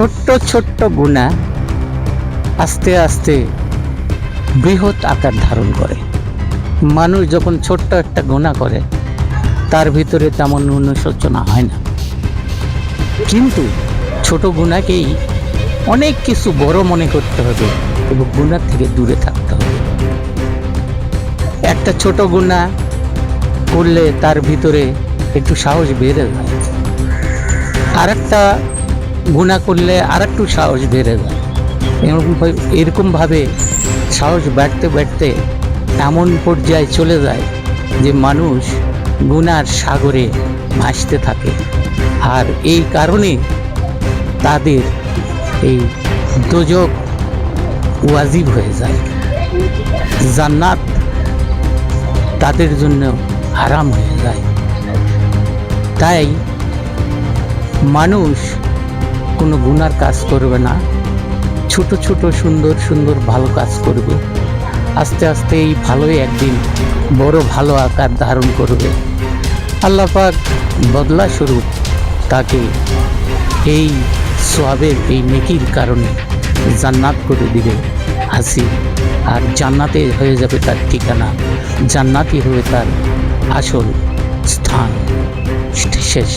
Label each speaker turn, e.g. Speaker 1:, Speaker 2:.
Speaker 1: ছোট্ট ছোট্ট গুনাহ আস্তে আস্তে বৃহৎ আকার ধারণ করে। মানুষ যখন ছোট্ট একটা গুনাহ করে তার ভিতরে তেমন অনুশোচনা হয় না, কিন্তু ছোট গুনাহকেই অনেক কিছু বড় মনে করতে হবে এবং গুনাহ থেকে দূরে থাকতে হবে। একটা ছোট গুনাহ করলে তার ভিতরে একটু সাহস বেড়ে যায়, আর একটা গুনাহ করলে আর একটু সাহস বেড়ে যায়। এরকমভাবে সাহস বাড়তে বাড়তে এমন পর্যায়ে চলে যায় যে মানুষ গুনার সাগরে ভাসতে থাকে। আর এই কারণে তাদের এই দোজখ ওয়াজিব হয়ে যায়, জান্নাত তাদের জন্য হারাম হয়ে যায়। তাই মানুষ কোনো গুনার কাজ করবে না, ছোট ছোট সুন্দর সুন্দর ভালো কাজ করবে। আস্তে আস্তে এই ভালোই একদিন বড় ভালো আকার ধারণ করবে। আল্লাহ পাক বদলা স্বরূপ তাকে এই সওয়াবের এই নেকির কারণে জান্নাত করে দিবে হাসিব, আর জান্নাতে হয়ে যাবে তার ঠিকানা, জান্নাতই হবে তার আসল স্থান। শেষ।